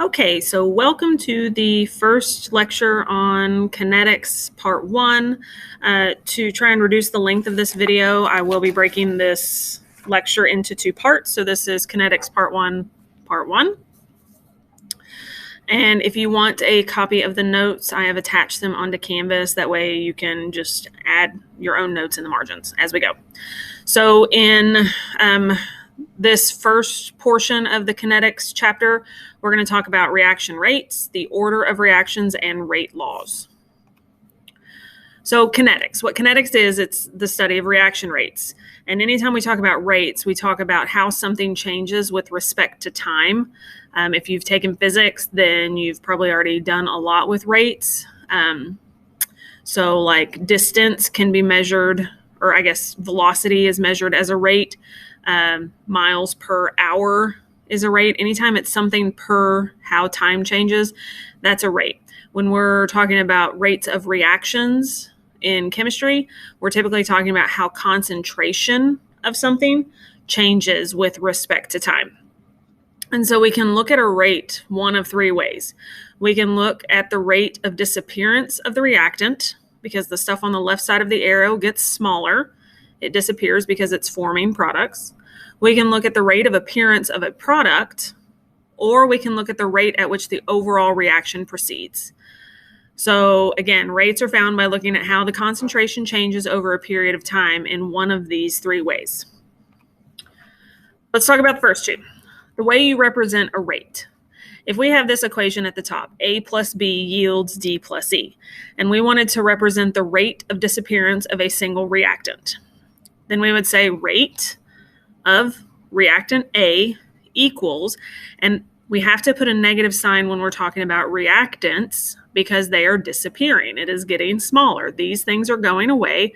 Okay, so welcome to the first lecture on kinetics part 1. To try and reduce the length of this video, I will be breaking this lecture into 2 parts. So this is kinetics part 1, part 1. And if you want a copy of the notes, I have attached them onto Canvas. That way you can just add your own notes in the margins as we go. So in this first portion of the kinetics chapter, we're going to talk about reaction rates, the order of reactions, and rate laws. So kinetics, what kinetics is, it's the study of reaction rates. And anytime we talk about rates, we talk about how something changes with respect to time. If you've taken physics, then you've probably already done a lot with rates. So like distance can be measured, or I guess velocity is measured as a rate. Miles per hour is a rate. Anytime it's something per how time changes, that's a rate. When we're talking about rates of reactions in chemistry, we're typically talking about how concentration of something changes with respect to time. And so we can look at a rate one of 3 ways. We can look at the rate of disappearance of the reactant, because the stuff on the left side of the arrow gets smaller. It disappears because it's forming products. We can look at the rate of appearance of a product, or we can look at the rate at which the overall reaction proceeds. So again, rates are found by looking at how the concentration changes over a period of time in one of these 3 ways. Let's talk about the first 2. The way you represent a rate. If we have this equation at the top, A plus B yields D plus E, and we wanted to represent the rate of disappearance of a single reactant, then we would say rate of reactant A equals, and we have to put a negative sign when we're talking about reactants because they are disappearing. It is getting smaller. These things are going away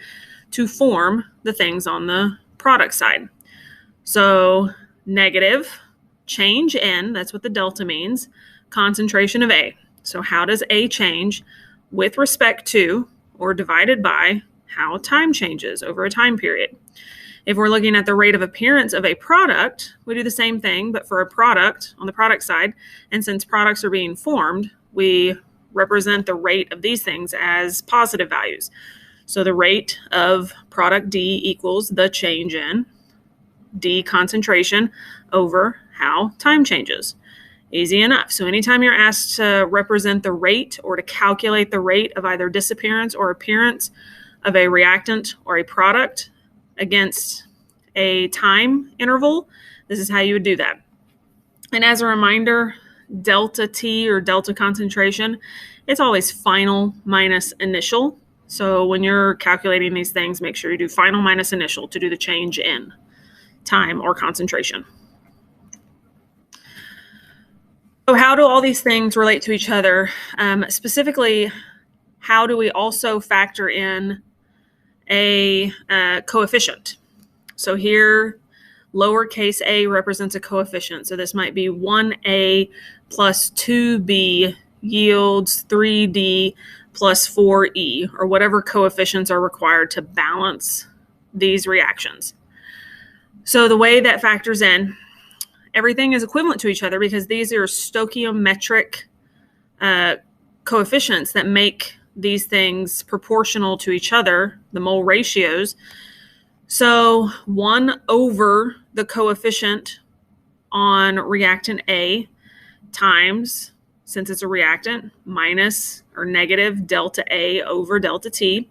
to form the things on the product side. So negative change N, that's what the delta means, concentration of A. So how does A change with respect to or divided by how time changes over a time period? If we're looking at the rate of appearance of a product, we do the same thing, but for a product on the product side. And since products are being formed, we represent the rate of these things as positive values. So the rate of product D equals the change in D concentration over how time changes. Easy enough. So anytime you're asked to represent the rate or to calculate the rate of either disappearance or appearance of a reactant or a product against a time interval, this is how you would do that. And as a reminder, delta T or delta concentration, it's always final minus initial. So when you're calculating these things, make sure you do final minus initial to do the change in time or concentration. So how do all these things relate to each other? Specifically, how do we also factor in a coefficient? So here, lowercase a represents a coefficient. So this might be 1a plus 2b yields 3d plus 4e, or whatever coefficients are required to balance these reactions. So the way that factors in, everything is equivalent to each other because these are stoichiometric coefficients that make these things proportional to each other, the mole ratios. So 1 over the coefficient on reactant A times, since it's a reactant, minus or negative delta A over delta T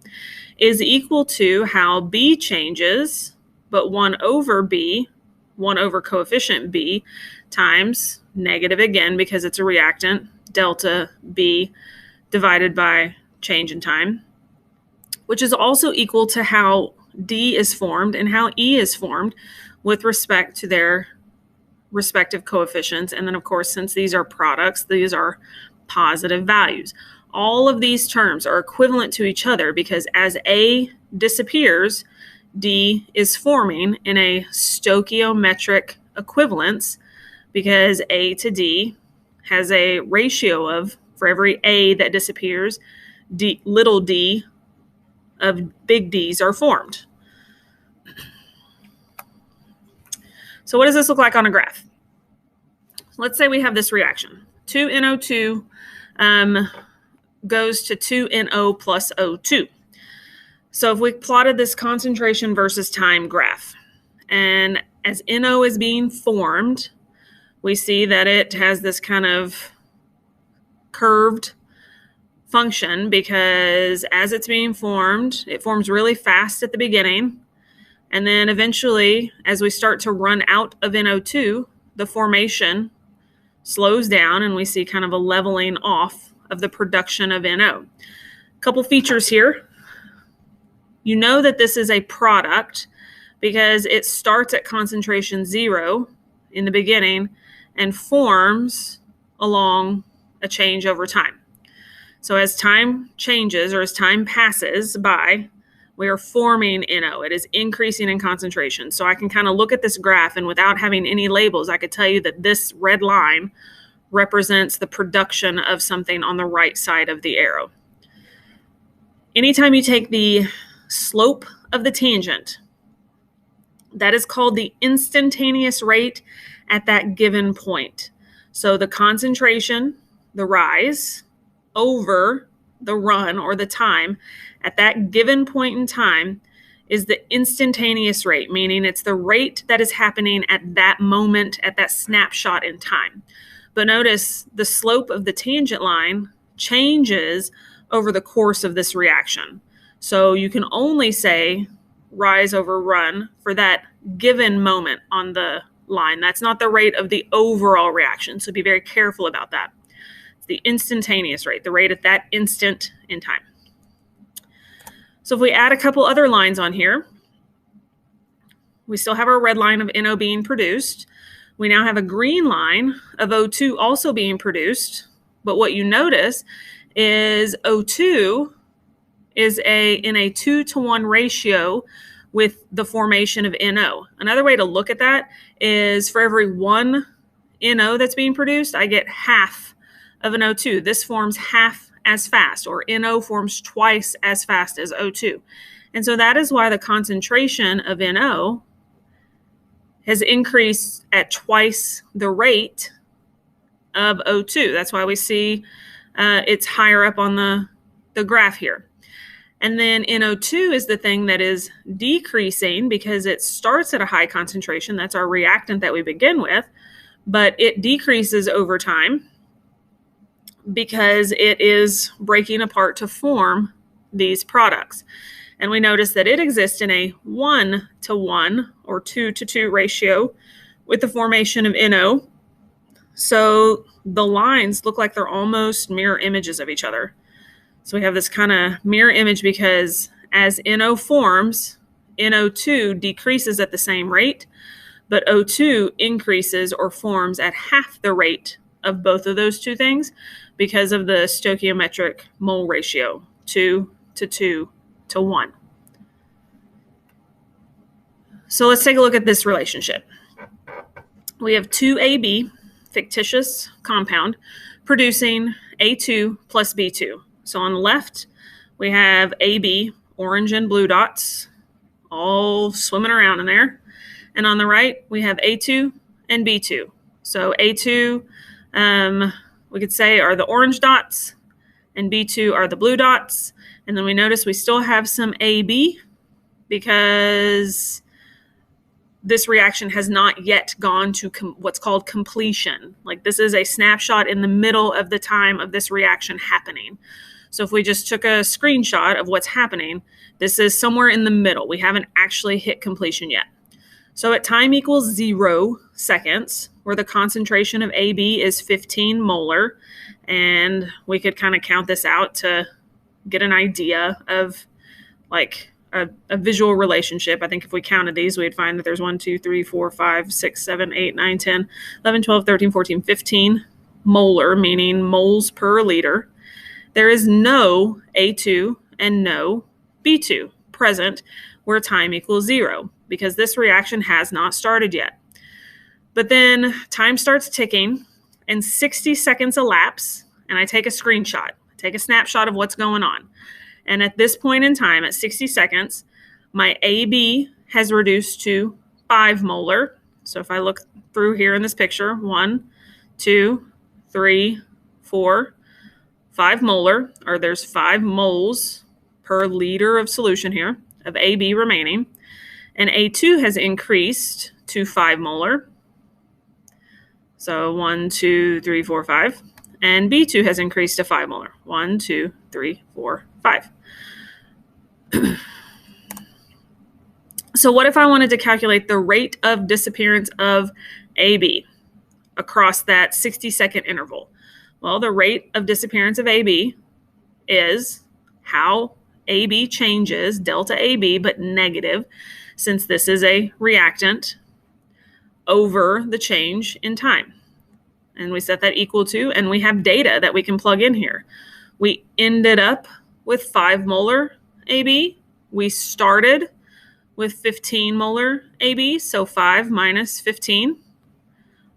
is equal to how B changes, but 1 over B, 1 over coefficient B times negative again because it's a reactant, delta B divided by change in time, which is also equal to how D is formed and how E is formed with respect to their respective coefficients. And then, of course, since these are products, these are positive values. All of these terms are equivalent to each other because as A disappears, D is forming in a stoichiometric equivalence because A to D has a ratio of, for every A that disappears, D, little d of big D's are formed. So what does this look like on a graph? Let's say we have this reaction. 2NO2 goes to 2NO plus O2. So if we plotted this concentration versus time graph, and as NO is being formed, we see that it has this kind of curved function because as it's being formed, it forms really fast at the beginning. And then eventually, as we start to run out of NO2, the formation slows down and we see kind of a leveling off of the production of NO. A couple features here. You know that this is a product because it starts at concentration 0 in the beginning and forms along a change over time. So as time changes or as time passes by, we are forming NO. It is increasing in concentration. So I can kind of look at this graph and without having any labels, I could tell you that this red line represents the production of something on the right side of the arrow. Anytime you take the slope of the tangent, that is called the instantaneous rate at that given point. So the concentration, the rise, over the run or the time at that given point in time is the instantaneous rate, meaning it's the rate that is happening at that moment, at that snapshot in time. But notice the slope of the tangent line changes over the course of this reaction. So you can only say rise over run for that given moment on the line. That's not the rate of the overall reaction. So be very careful about that. It's the instantaneous rate, the rate at that instant in time. So if we add a couple other lines on here, we still have our red line of NO being produced. We now have a green line of O2 also being produced. But what you notice is O2 is in a 2-to-1 ratio with the formation of NO. Another way to look at that is for every 1 NO that's being produced, I get half of an O2. This forms half as fast, or NO forms twice as fast as O2. And so that is why the concentration of NO has increased at twice the rate of O2. That's why we see it's higher up on the graph here. And then NO2 is the thing that is decreasing because it starts at a high concentration. That's our reactant that we begin with, but it decreases over time because it is breaking apart to form these products. And we notice that it exists in a 1-to-1 or 2-to-2 ratio with the formation of NO. So the lines look like they're almost mirror images of each other. So we have this kind of mirror image because as NO forms, NO2 decreases at the same rate, but O2 increases or forms at half the rate of both of those two things because of the stoichiometric mole ratio, 2-to-2-to-1. So let's take a look at this relationship. We have 2AB, fictitious compound, producing A2 plus B2. So on the left, we have AB, orange and blue dots, all swimming around in there. And on the right, we have A2 and B2. So A2, we could say, are the orange dots, and B2 are the blue dots. And then we notice we still have some AB because this reaction has not yet gone to what's called completion. Like this is a snapshot in the middle of the time of this reaction happening. So if we just took a screenshot of what's happening, this is somewhere in the middle. We haven't actually hit completion yet. So at time equals 0 seconds, where the concentration of AB is 15 molar, and we could kind of count this out to get an idea of like a visual relationship. I think if we counted these, we'd find that there's 1, 2, 3, 4, 5, 6, 7, 8, 9, 10, 11, 12, 13, 14, 15 molar, meaning moles per liter. There is no A2 and no B2 present where time equals 0 because this reaction has not started yet. But then time starts ticking and 60 seconds elapse and I take a screenshot, take a snapshot of what's going on. And at this point in time, at 60 seconds, my AB has reduced to 5 molar. So if I look through here in this picture, 1, 2, 3, 4, 5 molar, or there's 5 moles per liter of solution here of AB remaining. And A2 has increased to 5 molar. So 1, 2, 3, 4, 5. And B2 has increased to 5 molar. 1, 2, 3, 4, 5. So what if I wanted to calculate the rate of disappearance of AB across that 60-second interval? Well, the rate of disappearance of AB is how AB changes, delta AB, but negative, since this is a reactant, over the change in time. And we set that equal to, and we have data that we can plug in here. We ended up with 5 molar AB. We started with 15 molar AB, so 5 minus 15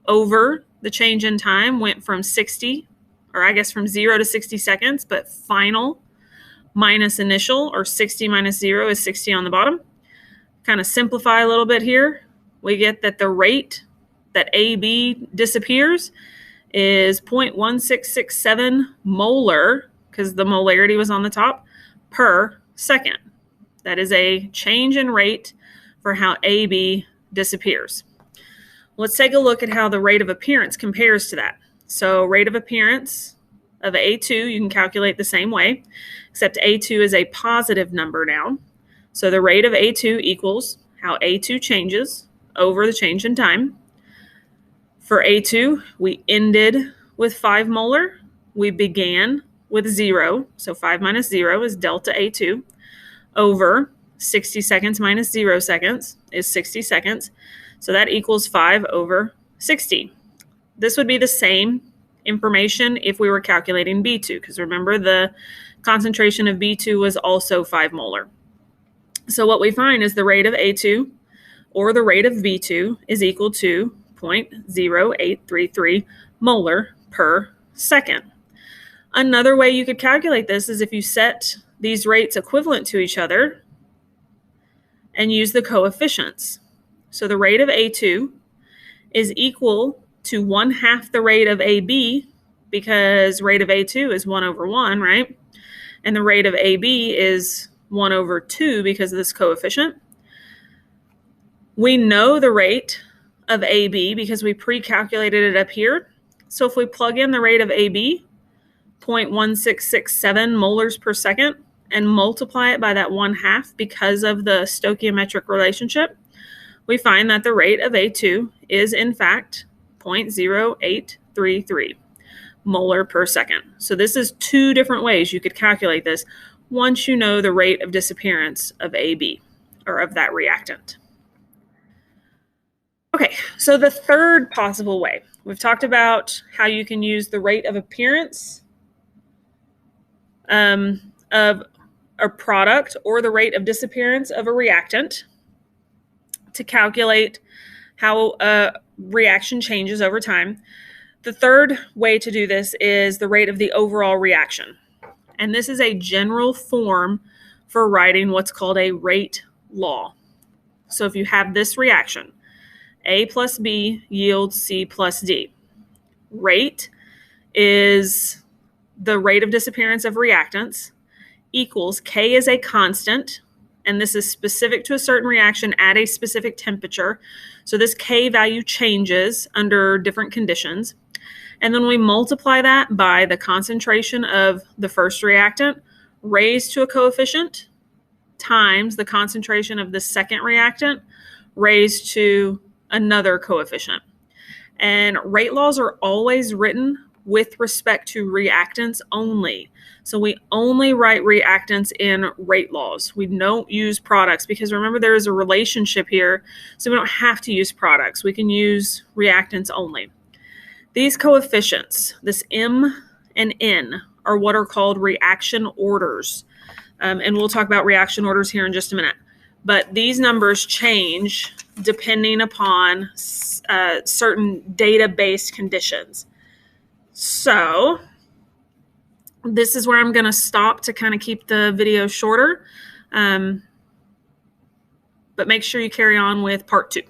over the change in time went from 60, or I guess from 0 to 60 seconds, but final minus initial, or 60 minus 0 is 60 on the bottom. Kind of simplify a little bit here. We get that the rate that AB disappears is 0.1667 molar, because the molarity was on the top, per second. That is a change in rate for how AB disappears. Let's take a look at how the rate of appearance compares to that. So rate of appearance of A2, you can calculate the same way, except A2 is a positive number now. So the rate of A2 equals how A2 changes over the change in time. For A2, we ended with 5 molar. We began with 0. So 5 minus 0 is delta A2 over 60 seconds minus 0 seconds is 60 seconds. So that equals 5 over 60. This would be the same information if we were calculating B2, because remember the concentration of B2 was also 5 molar. So what we find is the rate of A2 or the rate of B2 is equal to 0.0833 molar per second. Another way you could calculate this is if you set these rates equivalent to each other and use the coefficients. So the rate of A2 is equal to 1/2 the rate of AB, because rate of A2 is 1 over 1, right? And the rate of AB is 1 over 2 because of this coefficient. We know the rate of AB because we pre-calculated it up here. So if we plug in the rate of AB, 0.1667 molars per second, and multiply it by that 1/2 because of the stoichiometric relationship, we find that the rate of A2 is in fact 0.0833 molar per second. So this is 2 different ways you could calculate this once you know the rate of disappearance of AB, or of that reactant. Okay, so the third possible way, we've talked about how you can use the rate of appearance of a product or the rate of disappearance of a reactant to calculate how a reaction changes over time. The third way to do this is the rate of the overall reaction. And this is a general form for writing what's called a rate law. So if you have this reaction, A plus B yields C plus D. Rate is the rate of disappearance of reactants equals K is a constant, and this is specific to a certain reaction at a specific temperature. So this K value changes under different conditions. And then we multiply that by the concentration of the first reactant raised to a coefficient times the concentration of the second reactant raised to another coefficient. And rate laws are always written with respect to reactants only. So we only write reactants in rate laws. We don't use products because remember there is a relationship here, so we don't have to use products. We can use reactants only. These coefficients, this M and N, are what are called reaction orders. And we'll talk about reaction orders here in just a minute. But these numbers change depending upon certain data-based conditions. So this is where I'm going to stop to kind of keep the video shorter. But make sure you carry on with part 2.